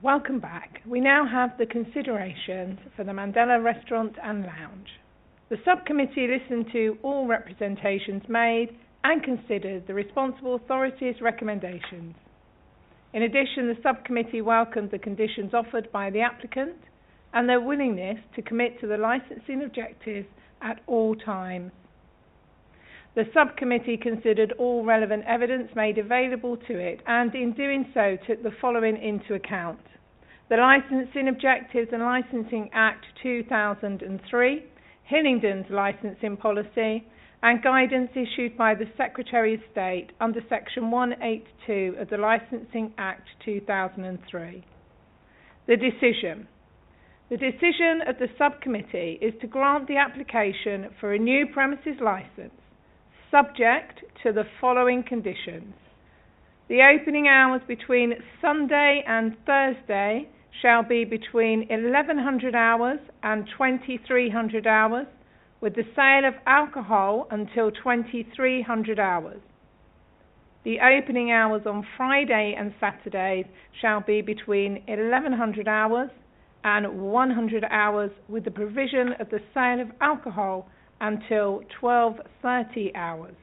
Welcome back. We now have the considerations for the Mandala Restaurant and Lounge. The subcommittee listened to all representations made and considered the responsible authorities' recommendations. In addition, the subcommittee welcomed the conditions offered by the applicant and their willingness to commit to the licensing objectives at all times. The subcommittee considered all relevant evidence made available to it and in doing so took the following into account: the Licensing Objectives and Licensing Act 2003, Hillingdon's licensing policy, and guidance issued by the Secretary of State under Section 182 of the Licensing Act 2003. The decision. The decision of the subcommittee is to grant the application for a new premises licence, subject to the following conditions. The opening hours between Sunday and Thursday shall be between 1100 hours and 2300 hours, with the sale of alcohol until 2300 hours. The opening hours on Friday and Saturdays shall be between 1100 hours and 100 hours, with the provision of the sale of alcohol until 12:30 hours.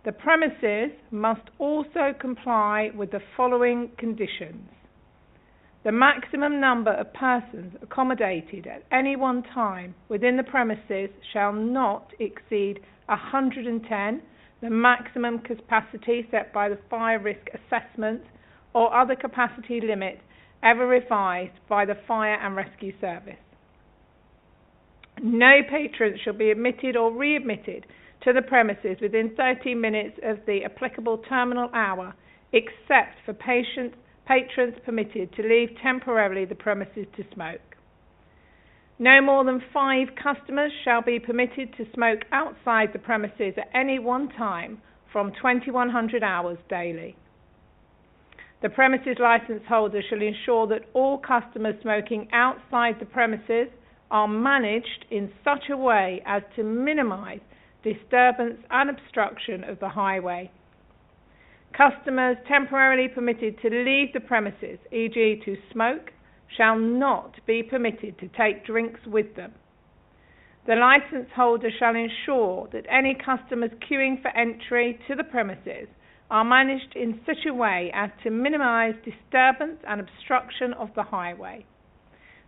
The premises must also comply with the following conditions. The maximum number of persons accommodated at any one time within the premises shall not exceed 110, the maximum capacity set by the fire risk assessment or other capacity limit ever revised by the Fire and Rescue Service. No patrons shall be admitted or readmitted to the premises within 30 minutes of the applicable terminal hour, except for patrons permitted to leave temporarily the premises to smoke. No more than 5 customers shall be permitted to smoke outside the premises at any one time from 2100 hours daily. The premises licence holder shall ensure that all customers smoking outside the premises are managed in such a way as to minimise disturbance and obstruction of the highway. Customers temporarily permitted to leave the premises, e.g. to smoke, shall not be permitted to take drinks with them. The licence holder shall ensure that any customers queuing for entry to the premises are managed in such a way as to minimise disturbance and obstruction of the highway.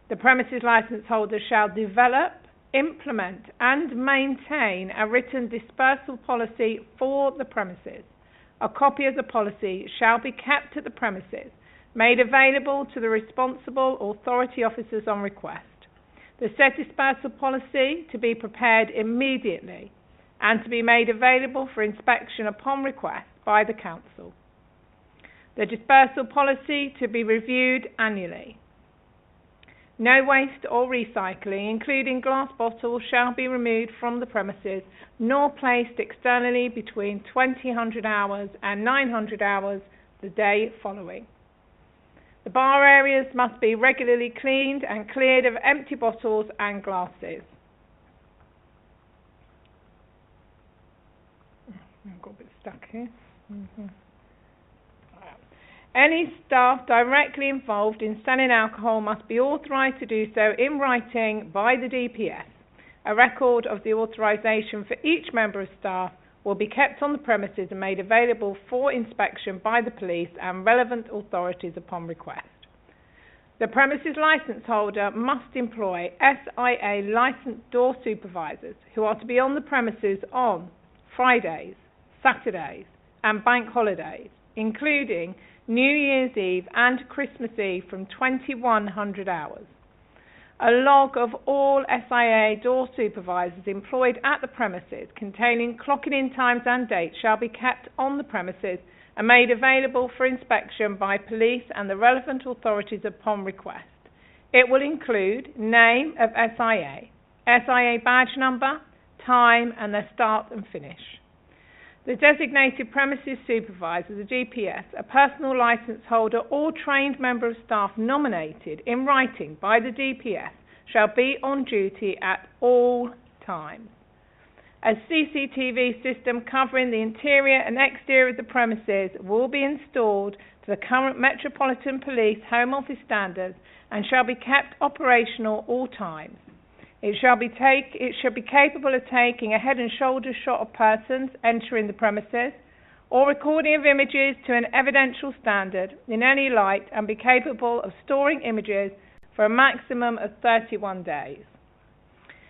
The premises licence holder shall develop, implement and maintain a written dispersal policy for the premises. A copy of the policy shall be kept at the premises, made available to the responsible authority officers on request. The said dispersal policy to be prepared immediately and to be made available for inspection upon request by the Council. The dispersal policy to be reviewed annually. No waste or recycling, including glass bottles, shall be removed from the premises nor placed externally between 2000 hours and 900 hours the day following. The bar areas must be regularly cleaned and cleared of empty bottles and glasses. I've got a bit stuck here. Any staff directly involved in selling alcohol must be authorised to do so in writing by the DPS. A record of the authorisation for each member of staff will be kept on the premises and made available for inspection by the police and relevant authorities upon request. The premises licence holder must employ SIA licensed door supervisors who are to be on the premises on Fridays, Saturdays and bank holidays, including New Year's Eve and Christmas Eve from 2100 hours. A log of all SIA door supervisors employed at the premises containing clocking in times and dates shall be kept on the premises and made available for inspection by police and the relevant authorities upon request. It will include name of SIA, SIA badge number, time and their start and finish. The designated premises supervisor, the GPS, a personal licence holder or trained member of staff nominated in writing by the DPS shall be on duty at all times. A CCTV system covering the interior and exterior of the premises will be installed to the current Metropolitan Police Home Office standards and shall be kept operational all times. It shall be capable of taking a head and shoulders shot of persons entering the premises or recording of images to an evidential standard in any light and be capable of storing images for a maximum of 31 days.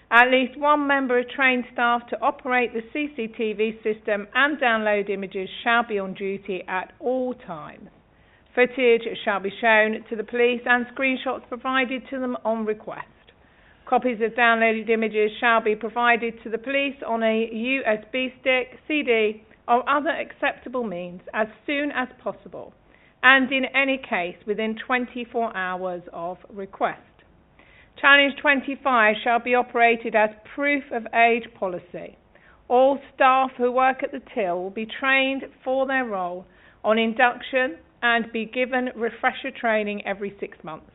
At least one member of trained staff to operate the CCTV system and download images shall be on duty at all times. Footage shall be shown to the police and screenshots provided to them on request. Copies of downloaded images shall be provided to the police on a USB stick, CD, or other acceptable means as soon as possible, and in any case within 24 hours of request. Challenge 25 shall be operated as proof of age policy. All staff who work at the till will be trained for their role on induction and be given refresher training every 6 months.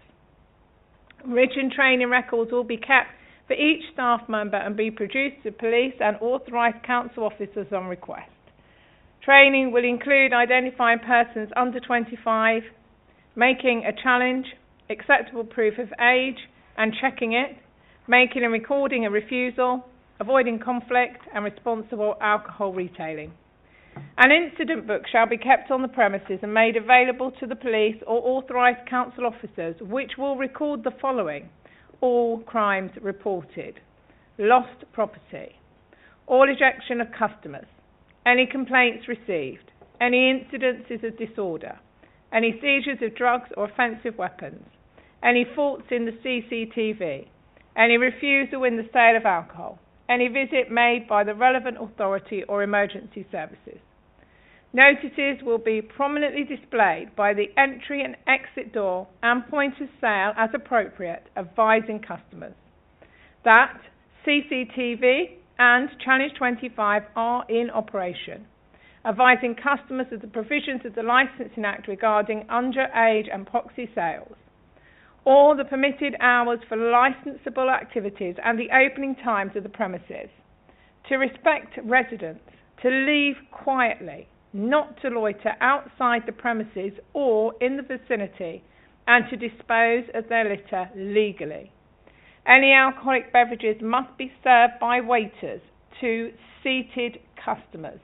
Written training records will be kept for each staff member and be produced to police and authorised council officers on request. Training will include identifying persons under 25, making a challenge, acceptable proof of age and checking it, making and recording a refusal, avoiding conflict and responsible alcohol retailing. An incident book shall be kept on the premises and made available to the police or authorised council officers, which will record the following: all crimes reported, lost property, all ejection of customers, any complaints received, any incidences of disorder, any seizures of drugs or offensive weapons, any faults in the CCTV, any refusal in the sale of alcohol, any visit made by the relevant authority or emergency services. Notices will be prominently displayed by the entry and exit door and point of sale as appropriate, advising customers that CCTV and Challenge 25 are in operation, advising customers of the provisions of the Licensing Act regarding underage and poxy sales, all the permitted hours for licensable activities and the opening times of the premises, to respect residents, to leave quietly, not to loiter outside the premises or in the vicinity, and to dispose of their litter legally. Any alcoholic beverages must be served by waiters to seated customers.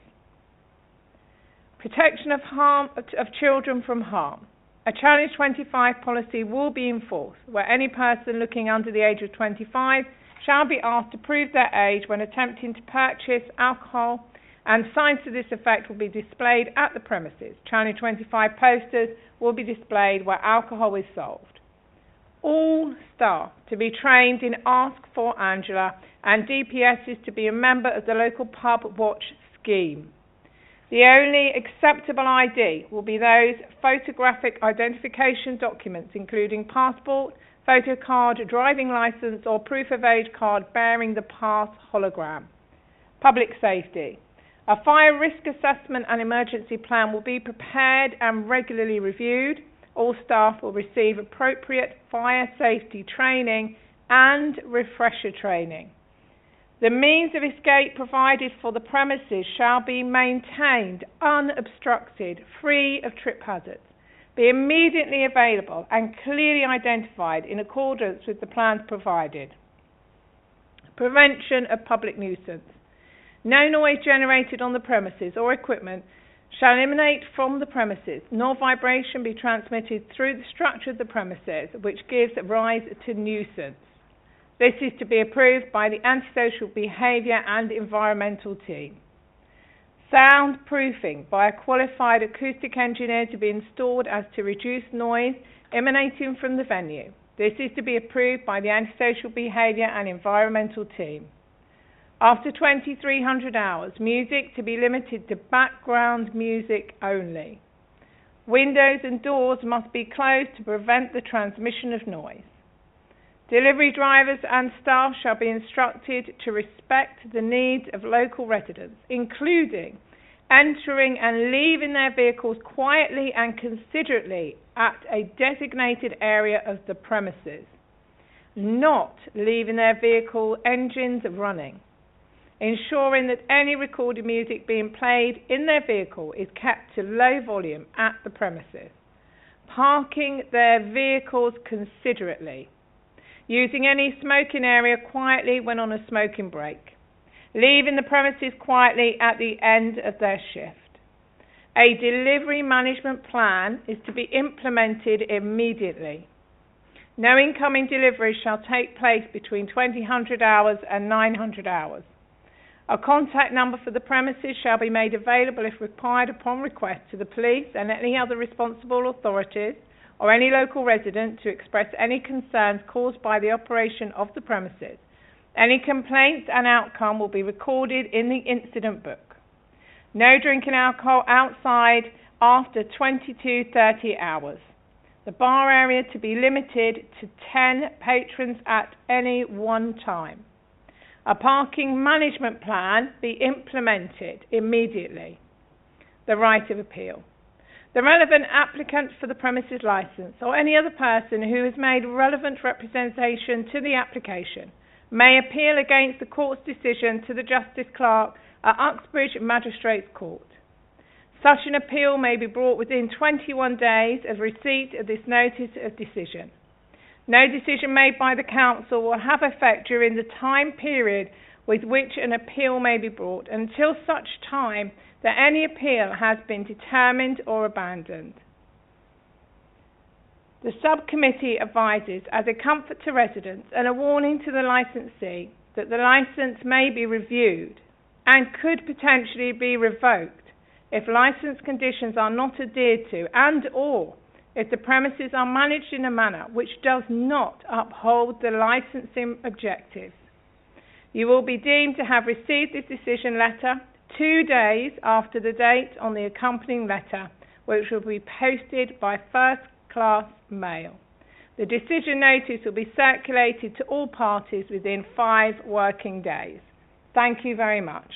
Protection of children from harm. A Challenge 25 policy will be enforced where any person looking under the age of 25 shall be asked to prove their age when attempting to purchase alcohol, and signs to this effect will be displayed at the premises. Challenge 25 posters will be displayed where alcohol is sold. All staff to be trained in Ask for Angela, and DPS is to be a member of the local pub watch scheme. The only acceptable ID will be those photographic identification documents, including passport, photo card, driving licence or proof of age card bearing the pass hologram. Public safety. A fire risk assessment and emergency plan will be prepared and regularly reviewed. All staff will receive appropriate fire safety training and refresher training. The means of escape provided for the premises shall be maintained unobstructed, free of trip hazards, be immediately available and clearly identified in accordance with the plans provided. Prevention of public nuisance. No noise generated on the premises or equipment shall emanate from the premises, nor vibration be transmitted through the structure of the premises, which gives rise to nuisance. This is to be approved by the Antisocial Behaviour and Environmental team. Soundproofing by a qualified acoustic engineer to be installed as to reduce noise emanating from the venue. This is to be approved by the Antisocial Behaviour and Environmental team. After 2300 hours, music to be limited to background music only. Windows and doors must be closed to prevent the transmission of noise. Delivery drivers and staff shall be instructed to respect the needs of local residents, including entering and leaving their vehicles quietly and considerately at a designated area of the premises, not leaving their vehicle engines running, ensuring that any recorded music being played in their vehicle is kept to low volume at the premises, parking their vehicles considerately, using any smoking area quietly when on a smoking break, leaving the premises quietly at the end of their shift. A delivery management plan is to be implemented immediately. No incoming deliveries shall take place between 2000 hours and 900 hours. A contact number for the premises shall be made available if required upon request to the police and any other responsible authorities or any local resident to express any concerns caused by the operation of the premises. Any complaints and outcome will be recorded in the incident book. No drinking alcohol outside after 22:30 hours. The bar area to be limited to 10 patrons at any one time. A parking management plan be implemented immediately. The right of appeal. The relevant applicant for the premises licence or any other person who has made relevant representation to the application may appeal against the court's decision to the Justice Clerk at Uxbridge Magistrates Court. Such an appeal may be brought within 21 days of receipt of this notice of decision. No decision made by the Council will have effect during the time period with which an appeal may be brought until such time that any appeal has been determined or abandoned. The subcommittee advises, as a comfort to residents and a warning to the licensee, that the licence may be reviewed and could potentially be revoked if licence conditions are not adhered to and or if the premises are managed in a manner which does not uphold the licensing objectives. You will be deemed to have received this decision letter 2 days after the date on the accompanying letter, which will be posted by first-class mail. The decision notice will be circulated to all parties within 5 working days. Thank you very much.